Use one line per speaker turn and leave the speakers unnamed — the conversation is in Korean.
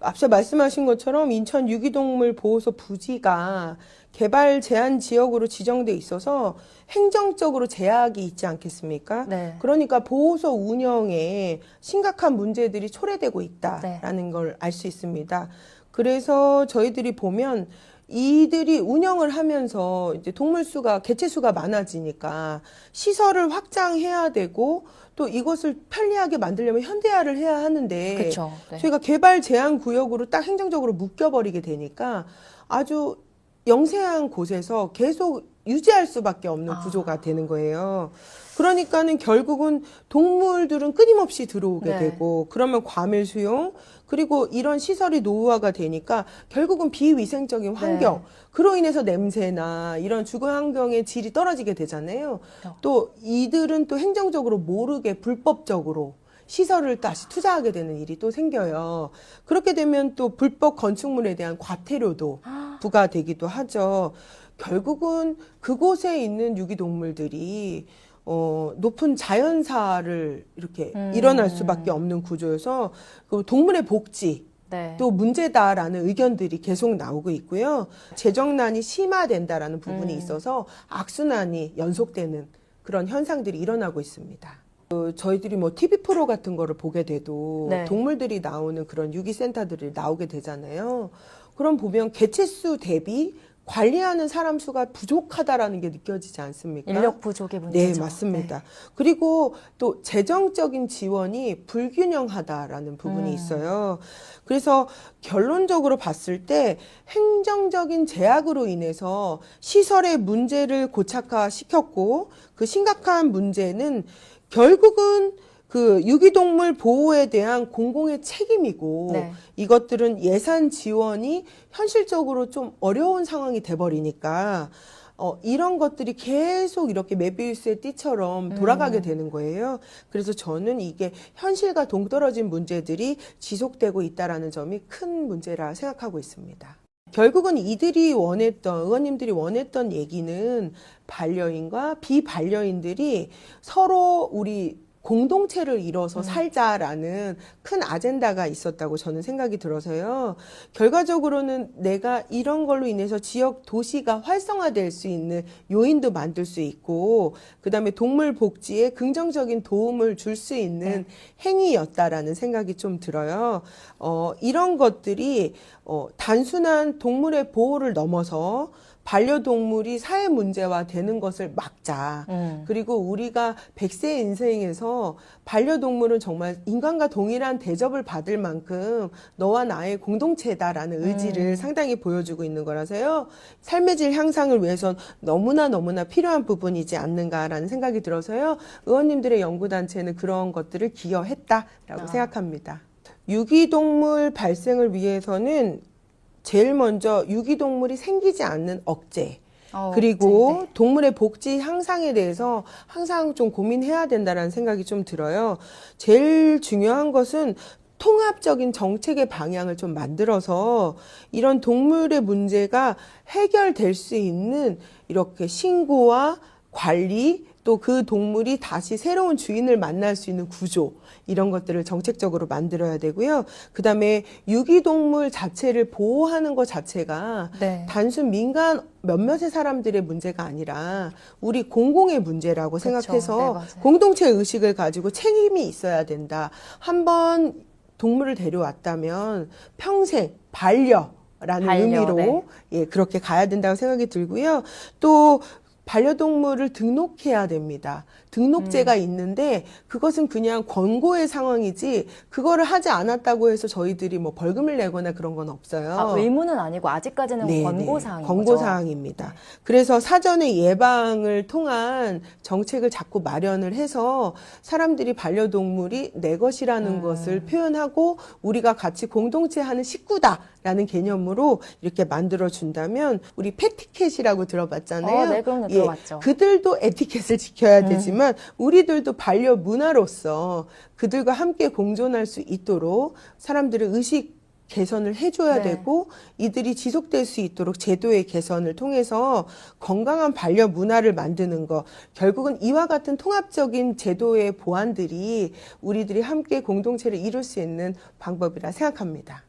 앞서 말씀하신 것처럼 인천 유기동물 보호소 부지가 개발 제한 지역으로 지정돼 있어서 행정적으로 제약이 있지 않겠습니까?
네.
그러니까 보호소 운영에 심각한 문제들이 초래되고
네.
있다라는 걸 알 수 있습니다. 그래서 저희들이 보면 이들이 운영을 하면서 이제 동물 수가, 개체 수가 많아지니까 시설을 확장해야 되고 또 이것을 편리하게 만들려면 현대화를 해야 하는데
그렇죠. 네.
저희가 개발 제한 구역으로 딱 행정적으로 묶여버리게 되니까 아주 영세한 곳에서 계속 유지할 수밖에 없는 구조가 되는 거예요. 그러니까는 결국은 동물들은 끊임없이 들어오게
네.
되고 그러면 과밀 수용 그리고 이런 시설이 노후화가 되니까 결국은 비위생적인 환경
네.
그로 인해서 냄새나 이런 주거 환경의 질이 떨어지게 되잖아요.
그렇죠.
또 이들은 또 행정적으로 모르게 불법적으로 시설을 다시 투자하게 되는 일이 또 생겨요. 그렇게 되면 또 불법 건축물에 대한 과태료도 부과되기도 하죠. 결국은 그곳에 있는 유기동물들이 높은 자연사를 이렇게 일어날 수밖에 없는 구조여서 그 동물의 복지
네.
또 문제다라는 의견들이 계속 나오고 있고요. 재정난이 심화된다라는 부분이 있어서 악순환이 연속되는 그런 현상들이 일어나고 있습니다. 저희들이 뭐 TV 프로 같은 거를 보게 돼도
네.
동물들이 나오는 그런 유기센터들이 나오게 되잖아요. 그럼 보면 개체수 대비 관리하는 사람 수가 부족하다라는 게 느껴지지 않습니까?
인력 부족의 문제죠.
네, 맞습니다. 그리고 또 재정적인 지원이 불균형하다라는 부분이 있어요. 그래서 결론적으로 봤을 때 행정적인 제약으로 인해서 시설의 문제를 고착화시켰고 그 심각한 문제는 결국은 그 유기동물 보호에 대한 공공의 책임이고
네.
이것들은 예산 지원이 현실적으로 좀 어려운 상황이 돼버리니까 이런 것들이 계속 이렇게 메비우스의 띠처럼 돌아가게 되는 거예요. 그래서 저는 이게 현실과 동떨어진 문제들이 지속되고 있다라는 점이 큰 문제라 생각하고 있습니다. 결국은 이들이 원했던, 의원님들이 원했던 얘기는 반려인과 비반려인들이 서로 우리 공동체를 이뤄서 살자라는 큰 아젠다가 있었다고 저는 생각이 들어서요. 결과적으로는 내가 이런 걸로 인해서 지역 도시가 활성화될 수 있는 요인도 만들 수 있고, 그 다음에 동물 복지에 긍정적인 도움을 줄 수 있는 행위였다라는 생각이 좀 들어요. 이런 것들이 단순한 동물의 보호를 넘어서 반려동물이 사회 문제화 되는 것을 막자. 그리고 우리가 100세 인생에서 반려동물은 정말 인간과 동일한 대접을 받을 만큼 너와 나의 공동체다라는 의지를 상당히 보여주고 있는 거라서요. 삶의 질 향상을 위해선 너무나 필요한 부분이지 않는가라는 생각이 들어서요. 의원님들의 연구단체는 그런 것들을 기여했다라고 생각합니다. 유기동물 발생을 위해서는 제일 먼저 유기동물이 생기지 않는 억제 그리고 동물의 복지 향상에 대해서 항상 좀 고민해야 된다는 생각이 좀 들어요. 제일 중요한 것은 통합적인 정책의 방향을 좀 만들어서 이런 동물의 문제가 해결될 수 있는 이렇게 신고와 관리 또 그 동물이 다시 새로운 주인을 만날 수 있는 구조 이런 것들을 정책적으로 만들어야 되고요. 그다음에 유기동물 자체를 보호하는 것 자체가 단순 민간 몇몇의 사람들의 문제가 아니라 우리 공공의 문제라고 생각해서 공동체 의식을 가지고 책임이 있어야 된다. 한번 동물을 데려왔다면 평생 반려라는 의미로 예, 그렇게 가야 된다고 생각이 들고요. 또 반려동물을 등록해야 됩니다. 등록제가 있는데 그것은 그냥 권고의 상황이지 그거를 하지 않았다고 해서 저희들이 뭐 벌금을 내거나 그런 건 없어요.
의무는 아니고 아직까지는 권고사항인 거죠.
권고사항입니다. 그래서 사전에 예방을 통한 정책을 자꾸 마련을 해서 사람들이 반려동물이 내 것이라는 것을 표현하고 우리가 같이 공동체 하는 식구다라는 개념으로 이렇게 만들어준다면 우리 패티캣이라고 들어봤잖아요.
네, 그럼요. 들어봤죠.
그들도 에티켓을 지켜야 되지만 우리들도 반려 문화로서 그들과 함께 공존할 수 있도록 사람들의 의식 개선을 해줘야 되고 이들이 지속될 수 있도록 제도의 개선을 통해서 건강한 반려 문화를 만드는 것 결국은 이와 같은 통합적인 제도의 보완들이 우리들이 함께 공동체를 이룰 수 있는 방법이라 생각합니다.